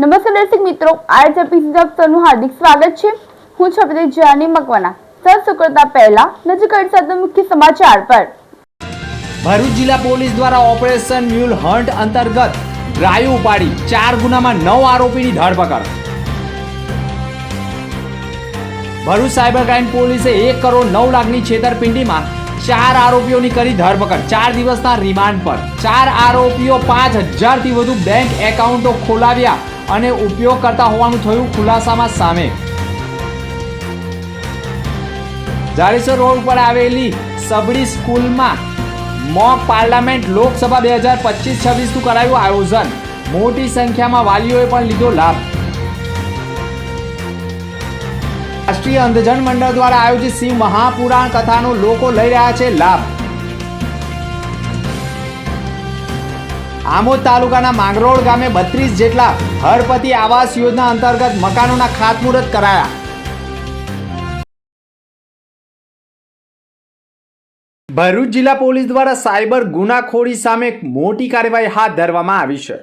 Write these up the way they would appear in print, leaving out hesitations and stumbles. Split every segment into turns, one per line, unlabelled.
નમસ્કાર દર્શક મિત્રો, आज એપિસોડ આપનું હાર્દિક સ્વાગત છે। હું છું આપણી જાની મકવાના। સર કરતા પહેલા નજર કરી સાથે મુખ્ય સમાચાર પર।
ભરૂચ જિલ્લા પોલીસ દ્વારા ઓપરેશન મ્યુલ હન્ટ અંતર્ગત ડ્રાઈવ ઉપાડી 4 ગુનામાં 9 આરોપીની ધરપકડ। ભરૂચ સાયબર ક્રાઇમ પોલીસે 1 કરોડ 9 લાખની છેતરપિંડીમાં 4 આરોપીઓની કરી ધરપકડ। 4 દિવસના રિમાન્ડ પર 4 આરોપીઓ 5000 થી વધુ બેંક એકાઉન્ટો ખોલાવ્યા અને ઉપયોગ કરતા હોવાનું થયું ખુલાસામાં સામે। જાડેશ્વર રોડ પર આવેલી સબડી સ્કૂલમાં મોક પાર્લામેન્ટ લોકસભા 2025-26નું કરાયું આયોજન। મોટી સંખ્યામાં વાલીઓએ પણ લીધો લાભ। રાષ્ટ્રીય અંધજન મંડળ દ્વારા આયોજિત શિવ મહાપુરાણ કથાનો લોકો લઈ રહ્યા છે લાભ। આમોદ તાલુકાના માંગરોળ ગામે 32 જેટલા હરપતિ આવાસ યોજના અંતર્ગત મકાનોના ખાતમુહૂર્ત કરાયા। ભરૂચ જિલ્લા પોલીસ દ્વારા સાયબર ગુનાખોરી સામે મોટી કાર્યવાહી હાથ ધરવામાં આવી છે।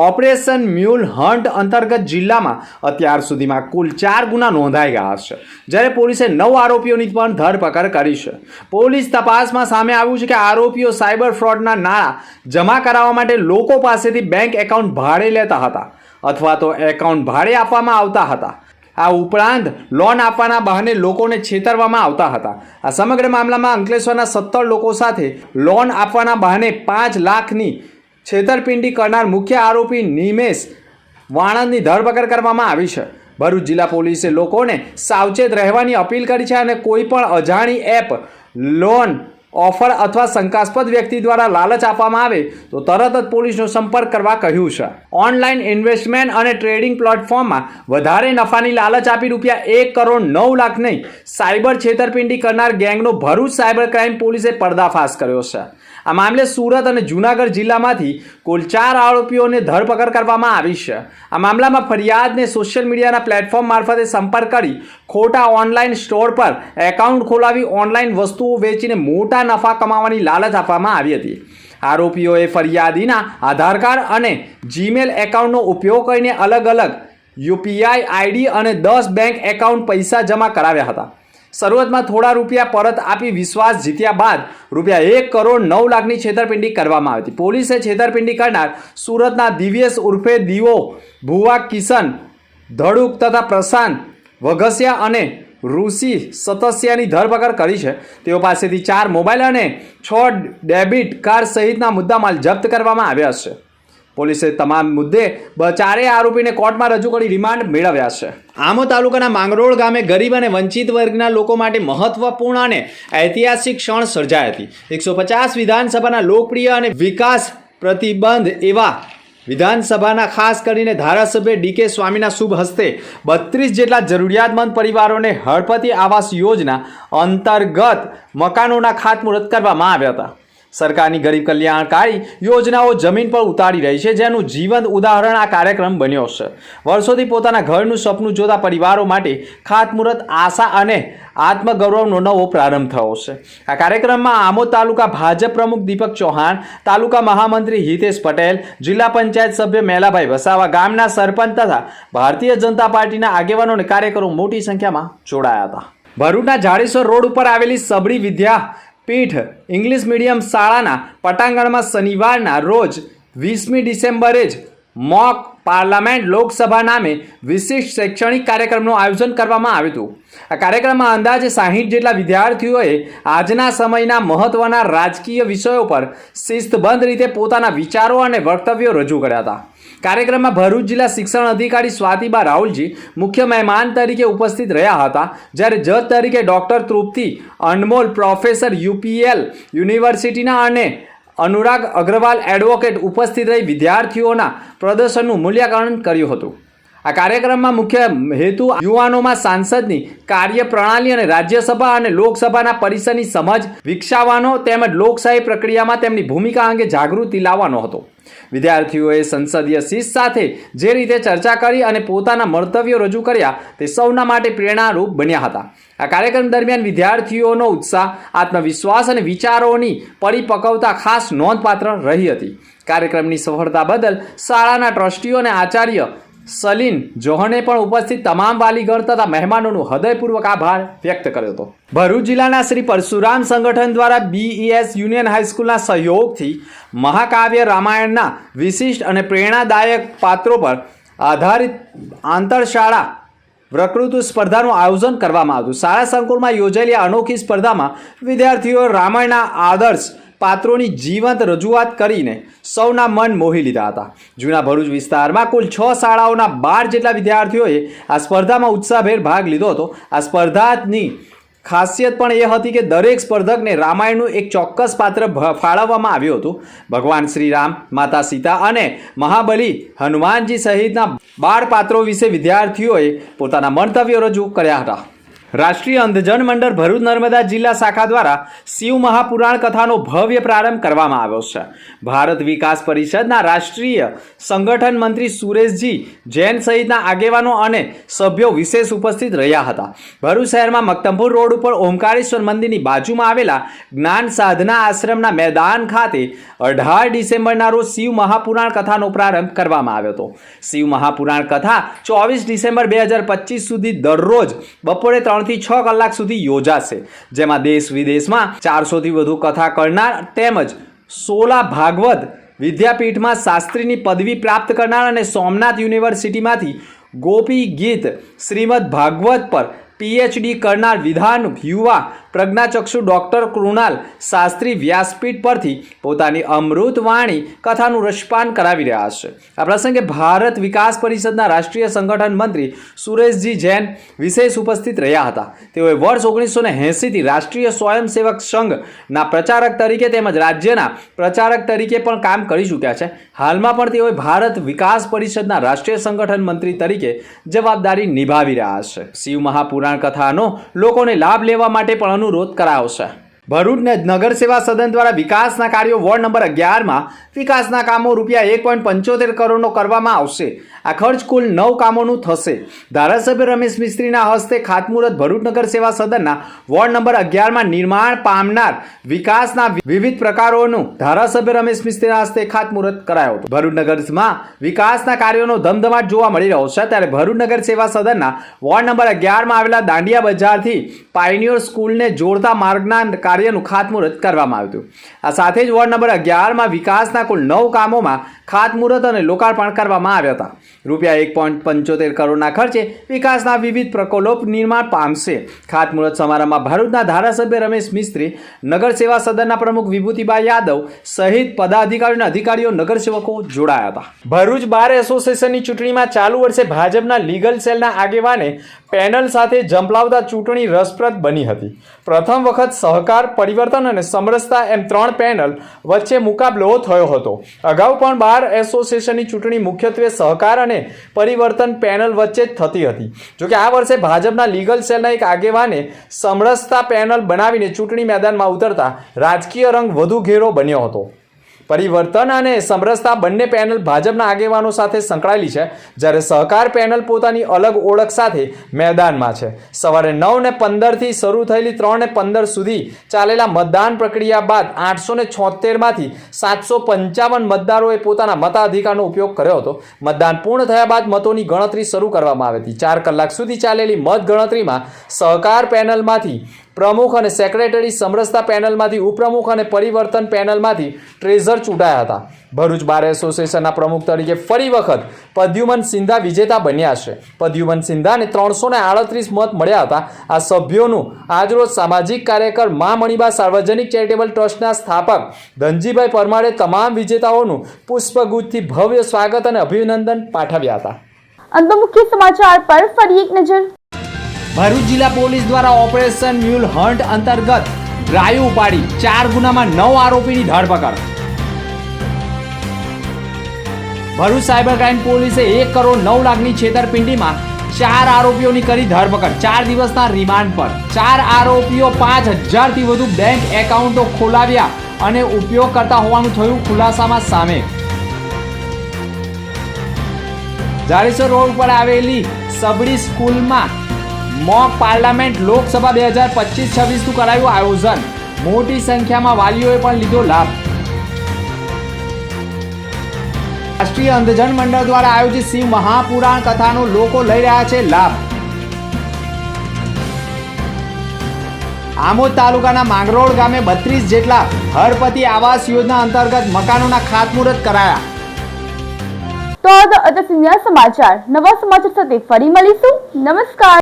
ઓપરેશન મ્યુલ હન્ટ અંતર્ગત જિલ્લામાં અત્યાર સુધીમાં કુલ 4 ગુના નોંધાઈ ગયા છે, જ્યારે પોલીસે 9 આરોપીઓની પણ ધરપકડ કરી છે। પોલીસ તપાસમાં સામે આવ્યું છે કે આરોપીઓ સાયબર ફ્રોડના નાણાં જમા કરાવવા માટે લોકો પાસેથી બેંક એકાઉન્ટ ભાડે લેતા હતા અથવા તો એકાઉન્ટ ભાડે આપવામાં આવતા હતા। આ ઉપરાંત લોન આપવાના બહાને લોકોને છેતરવામાં આવતા હતા। આ સમગ્ર મામલામાં અંકલેશ્વરના 17 લોકો સાથે લોન આપવાના બહાને 5 લાખની છેતરપિંડી કરનાર મુખ્ય આરોપી નિમેશ વાણંદની ધરપકડ કરવામાં આવી છે। ભરૂચ જિલ્લા પોલીસે લોકોને સાવચેત રહેવાની અપીલ કરી છે અને કોઈ પણ અજાણી એપ, લોન ઓફર અથવા શંકાસ્પદ વ્યક્તિ દ્વારા લાલચ આપવામાં આવે તો તરત જ પોલીસનો સંપર્ક કરવા કહ્યું છે। ઓનલાઈન ઇન્વેસ્ટમેન્ટ અને ટ્રેડિંગ પ્લેટફોર્મમાં વધારે નફાની લાલચ આપી રૂપિયા 1 કરોડ 9 લાખની સાયબર છેતરપિંડી કરનાર ગેંગનો ભરૂચ સાયબર ક્રાઇમ પોલીસે પર્દાફાશ કર્યો છે। આ મામલે સુરત અને જૂનાગઢ જિલ્લામાંથી કુલ 4 આરોપીઓને ધરપકડ કરવામાં આવી છે। આ મામલામાં ફરિયાદને સોશિયલ મીડિયાના પ્લેટફોર્મ મારફતે સંપર્ક કરી ખોટા ઓનલાઈન સ્ટોર પર એકાઉન્ટ ખોલાવી ઓનલાઈન વસ્તુઓ વેચીને મોટા નફા કમાવાની લાલચ આપવામાં આવી હતી। આરોપીઓએ ફરિયાદીના આધાર કાર્ડ અને જીમેલ એકાઉન્ટનો ઉપયોગ કરીને અલગ અલગ યુપીઆઈ આઈડી અને 10 બેંક એકાઉન્ટ પૈસા જમા કરાવ્યા હતા। શરૂઆતમાં થોડા રૂપિયા પરત આપી વિશ્વાસ જીત્યા બાદ રૂપિયા 1 કરોડ 9 લાખની છેતરપિંડી કરવામાં આવી હતી। પોલીસે છેતરપિંડી કરનાર સુરતના દિવ્યેશ ઉર્ફે દીવો, ભુવા કિશન ધડુક તથા પ્રશાંત વઘસિયા અને ઋષિ સતસ્યાની ધરપકડ કરી છે। તેઓ પાસેથી 4 મોબાઈલ અને 6 ડેબિટ કાર્ડ સહિતના મુદ્દામાલ જપ્ત કરવામાં આવ્યા છે। પોલીસે તમામ મુદ્દે 4 આરોપીને કોર્ટમાં રજૂ કરી રિમાન્ડ મેળવ્યા છે। આમોદ તાલુકાના માંગરોળ ગામે ગરીબ અને વંચિત વર્ગના લોકો માટે મહત્વપૂર્ણ અને ઐતિહાસિક ક્ષણ સર્જાઈ હતી। 150 વિધાનસભાના લોકપ્રિય અને વિકાસ પ્રતિબંધ એવા વિધાનસભાના ખાસ કરીને ધારાસભ્ય ડીકે સ્વામીના શુભ હસ્તે 32 જેટલા જરૂરિયાતમંદ પરિવારોને હળપતિ આવાસ યોજના અંતર્ગત મકાનોના ખાતમુહૂર્ત કરવામાં આવ્યા હતા। સરકારની ગરીબ કલ્યાણકારી યોજનાઓ જમીન પર ઉતારી રહી છે, જેનું જીવંત ઉદાહરણ આ કાર્યક્રમ બન્યો છે। વર્ષોથી પોતાના ઘરનું સપનું જોતા પરિવારો માટે ખાતમુહૂર્ત આશા અને આત્મગૌરવનો નવો પ્રારંભ થયો છે। આ કાર્યક્રમમાં આમોદ તાલુકા ભાજપ પ્રમુખ દીપક ચૌહાણ, તાલુકા મહામંત્રી હિતેશ પટેલ, જિલ્લા પંચાયત સભ્ય મેલાભાઈ વસાવા, ગામના સરપંચ તથા ભારતીય જનતા પાર્ટીના આગેવાનો અને કાર્યકરો મોટી સંખ્યામાં જોડાયા હતા। ભરૂચના જાડેશ્વર રોડ ઉપર આવેલી સબડી વિદ્યાપીઠ ઇંગ્લિશ મીડિયમ શાળાના પટાંગણમાં શનિવારના રોજ 20મી ડિસેમ્બરે જ મોક પાર્લામેન્ટ લોકસભા નામે વિશિષ્ટ શૈક્ષણિક કાર્યક્રમનું આયોજન કરવામાં આવ્યું હતું। આ કાર્યક્રમમાં અંદાજે 60 જેટલા વિદ્યાર્થીઓએ આજના સમયના મહત્વના રાજકીય વિષયો પર શિસ્તબદ્ધ રીતે પોતાના વિચારો અને વક્તવ્યો રજૂ કર્યા હતા। કાર્યક્રમમાં ભરૂચ જિલ્લા શિક્ષણ અધિકારી સ્વાતિબા રાહુલજી મુખ્ય મહેમાન તરીકે ઉપસ્થિત રહ્યા હતા, જ્યારે જજ તરીકે ડૉક્ટર તૃપ્તિ અનમોલ, પ્રોફેસર યુપીએલ યુનિવર્સિટીના અને અનુરાગ અગ્રવાલ એડવોકેટ ઉપસ્થિત રહી વિદ્યાર્થીઓના પ્રદર્શનનું મૂલ્યાંકન કર્યું હતું। આ કાર્યક્રમમાં મુખ્ય હેતુ યુવાનોમાં સાંસદની કાર્યપ્રણાલી અને રાજ્યસભા અને લોકસભાના પરિસરની સમજ વિકસાવવાનો તેમજ લોકશાહી પ્રક્રિયામાં તેમની ભૂમિકા અંગે જાગૃતિ લાવવાનો હતો। વિદ્યાર્થીઓએ સંસદીય શિસ્ત સાથે જે રીતે ચર્ચા કરી અને પોતાના મંતવ્યો રજૂ કર્યા તે સૌના માટે પ્રેરણારૂપ બન્યા હતા। આ કાર્યક્રમ દરમિયાન વિદ્યાર્થીઓનો ઉત્સાહ, આત્મવિશ્વાસ અને વિચારોની પરિપક્વતા ખાસ નોંધપાત્ર રહી હતી। કાર્યક્રમની સફળતા બદલ શાળાના ટ્રસ્ટીઓ અને આચાર્ય સલીન જોહને પણ ઉપસ્થિત તમામ વાલીગણ તથા મહેમાનોનો હૃદયપૂર્વક આભાર વ્યક્ત કર્યો હતો. ભરૂચ જિલ્લાના શ્રી પરશુરામ સંગઠન દ્વારા BES યુનિયન હાઈસ્કૂલના સહયોગથી મહાકાવ્ય રામાયણના વિશિષ્ટ અને પ્રેરણાદાયક પાત્રો પર આધારિત આંતરશાળા વક્તૃત્વ સ્પર્ધાનું આયોજન કરવામાં આવ્યું. શાળા સંકુલમાં યોજાયેલી આ અનોખી સ્પર્ધામાં વિદ્યાર્થીઓ રામાયણના આદર્શ પાત્રોની જીવંત રજૂઆત કરીને સૌના મન મોહી લીધા હતા. જૂના ભરૂચ વિસ્તારમાં કુલ 6 શાળાઓના 12 જેટલા વિદ્યાર્થીઓએ આ સ્પર્ધામાં ઉત્સાહભેર ભાગ લીધો હતો. આ સ્પર્ધાની ખાસિયત પણ એ હતી કે દરેક સ્પર્ધકને રામાયણનું એક ચોક્કસ પાત્ર ફાળવવામાં આવ્યું હતું. ભગવાન શ્રી રામ, માતા સીતા અને મહાબલી હનુમાનજી સહિતના 12 પાત્રો વિશે વિદ્યાર્થીઓએ પોતાના મંતવ્યો રજૂ કર્યા હતા. રાષ્ટ્રીય અંધજન મંડળ ભરૂચ નર્મદા જિલ્લા શાખા દ્વારા શિવ મહાપુરાણ કથાનો ભવ્ય પ્રારંભ કરવામાં આવ્યો છે. ભારત વિકાસ પરિષદના રાષ્ટ્રીય સંગઠન મંત્રી સુરેશજી જૈન સહિતના આગેવાનો અને સભ્યો વિશેષ ઉપસ્થિત રહ્યા હતા. ભરૂચ શહેરમાં મક્તમપુર રોડ ઉપર ઓમકારેશ્વર મંદિરની બાજુમાં આવેલા જ્ઞાન સાધના આશ્રમના મેદાન ખાતે 18 ડિસેમ્બરના રોજ શિવ મહાપુરાણ કથાનો પ્રારંભ કરવામાં આવ્યો હતો. શિવ મહાપુરાણ કથા 24 ડિસેમ્બર 2025 સુધી દરરોજ બપોરે 3 થી 6 કલાક સુધી યોજાશે, જેમાં દેશ વિદેશમાં 400થી વધુ કથા કરનાર તેમજ 16 ભાગવત વિદ્યાપીઠમાં શાસ્ત્રીની પદવી પ્રાપ્ત કરનાર અને સોમનાથ યુનિવર્સિટીમાંથી ગોપી ગીત શ્રીમદ ભાગવત પર PhD કરનાર વિધાન યુવા પ્રજ્ઞાચક્ષુ ડૉક્ટર કૃણાલ શાસ્ત્રી વ્યાસપીઠ પરથી પોતાની અમૃતવાણી કથાનું રસપાન કરાવી રહ્યા છે. આ પ્રસંગે ભારત વિકાસ પરિષદના રાષ્ટ્રીય સંગઠન મંત્રી સુરેશજી જૈન વિશેષ ઉપસ્થિત રહ્યા હતા. તેઓએ વર્ષ 1980થી રાષ્ટ્રીય સ્વયંસેવક સંઘના પ્રચારક તરીકે તેમજ રાજ્યના પ્રચારક તરીકે પણ કામ કરી ચૂક્યા છે. હાલમાં પણ તેઓએ ભારત વિકાસ પરિષદના રાષ્ટ્રીય સંગઠન મંત્રી તરીકે જવાબદારી નિભાવી રહ્યા છે. શિવ મહાપુરાણ કથાનો લોકોને લાભ લેવા માટે પણ અનુરોધ કરાયો છે. ભરૂચ નગર સેવા સદન દ્વારા વિકાસના કાર્યો વોર્ડ નંબર 11માં વિકાસના કામો રૂપિયા 1.75 કરોડનો કરવામાં આવશે. આ ખર્ચ કુલ 9 કામોનું થશે. ધારાસભ્ય રમેશ મિસ્ત્રીના હસ્તે ખાતમુહૂર્ત ભરૂચ નગર સેવા સદનના વોર્ડ નંબર 11માં નિર્માણ પામનાર વિકાસના વિવિધ પ્રકારોનું ધારાસભ્ય રમેશ મિસ્ત્રીના હસ્તે ખાતમુહૂર્ત કરાયો હતો. ભરૂચ નગરમાં વિકાસના કાર્યોનો ધમધમાટ જોવા મળી રહ્યો છે, ત્યારે ભરૂચ નગર સેવા સદનના વોર્ડ નંબર 11માં આવેલા દાંડિયા બજારથી પાયનિયર સ્કૂલને જોડતા માર્ગના કાર્યનું ખાતમુહૂર્ત કરવામાં આવ્યું હતું. આ સાથે જ વોર્ડ નંબર 11માં વિકાસના કુલ 9 કામોમાં ખાતમુહૂર્ત અને લોકાર્પણ કરવામાં આવ્યા હતા. રૂપિયા 1.75 કરોડના ખર્ચે વિકાસના વિવિધ પ્રકલ્પો નિર્માણ પામશે. ખાતમુહૂર્ત સમારંભમાં ભરૂચના ધારાસભ્ય રમેશ મિસ્ત્રી, નગર સેવા સદનના પ્રમુખ વિભૂતિબા યાદવ સહિત પદાધિકારીઓ અને અધિકારીઓ નગરસેવકો જોડાયા હતા. ભરૂચ બાર એસોસિએશનની ચૂંટણીમાં ચાલુ વર્ષે ભાજપના લીગલ સેલના આગેવાને પેનલ સાથે ઝંપલાવતા ચૂંટણી રસપ્રદ બની હતી. પ્રથમ વખત સહકાર, પરિવર્તન અને સમરસતા એમ 3 પેનલ વચ્ચે મુકાબલો થયો હતો. અગાઉ પણ બાર એસોસિએશનની ચૂંટણી મુખ્યત્વે સહકાર અને પરિવર્તન પેનલ વચ્ચે જ થતી હતી. જોકે આ વર્ષે ભાજપના લીગલ સેલના એક આગેવાને સમરસતા પેનલ બનાવીને ચૂંટણી મેદાનમાં ઉતરતા રાજકીય રંગ વધુ ઘેરો બન્યો હતો. પરિવર્તન અને સમરસતા બંને પેનલ ભાજપના આગેવાનો સાથે સંકળાયેલી છે, જ્યારે સહકાર પેનલ પોતાની અલગ ઓળખ સાથે મેદાનમાં છે. સવારે 9:15 થી શરૂ થયેલી 3:15 સુધી ચાલેલા મતદાન પ્રક્રિયા બાદ 876માંથી 755 મતદારોએ પોતાના મતાધિકારનો ઉપયોગ કર્યો હતો. મતદાન પૂર્ણ થયા બાદ મતોની ગણતરી શરૂ કરવામાં આવી હતી. 4 કલાક સુધી ચાલેલી મત ગણતરીમાં સહકાર પેનલમાંથી પ્રમુખ અને સેક્રેટરી, સમરસતા પેનલમાંથી ઉપપ્રમુખ અને પરિવર્તન પેનલમાંથી ટ્રેઝર ચૂંટાયા હતા. ભરૂચ બાર એસોસિએશનના પ્રમુખ તરીકે ફરી વખત પદ્યુમન સિંધા વિજેતા બન્યા છે. પદ્યુમન સિંધાને 338 મત મળ્યા હતા. આ સભ્યોનું આજરોજ સામાજિક કાર્યકર મા મણિબા સાર્વજનિક ચેરિટેબલ ટ્રસ્ટના સ્થાપક ધનજીભાઈ પરમારે તમામ વિજેતાઓનું પુષ્પગુચ્છથી ભવ્ય સ્વાગત અને અભિનંદન પાઠવ્યા હતા.
અંત મુખ્ય સમાચાર પર ફરી એક નજર.
ભરૂચ જિલ્લા પોલીસ દ્વારા ઓપરેશન મ્યુલ હન્ટ અંતર્ગત ડ્રાઈવ ઉપાડી 4 ગુનામાં 9 આરોપીની ધરપકડ. ભરૂચ સાયબર ક્રાઇમ પોલીસે 1 કરોડ 9 લાખની છેતરપિંડીમાં 4 આરોપીઓની કરી ધરપકડ. 4 દિવસના રિમાન્ડ પર 4 આરોપીઓ 5000થી વધુ બેંક એકાઉન્ટો ખોલાવ્યા અને ઉપયોગ કરતા હોવાનું થયું ખુલાસામાં સામે. જાડેશ્વર રોડ પર આવેલી સબડી સ્કૂલમાં મોક પાર્લામેન્ટ લોકસભા 2025-26નું કરાયું આયોજન. મોટી સંખ્યામાં વાલીઓએ પણ લીધો લાભ. રાષ્ટ્રીય અંધજન મંડળ દ્વારા આયોજિત શિવ મહાપુરાણ કથાનો લોકો લઈ રહ્યા છે લાભ. આમોદ તાલુકાના માંગરોળ ગામે 32 જેટલા હરપતિ આવાસ યોજના અંતર્ગત મકાનોના ખાતમુહૂર્ત કરાયા.
તો આ હતા સમાચાર. નવા સમાચાર સાથે ફરી મળીશું. નમસ્કાર.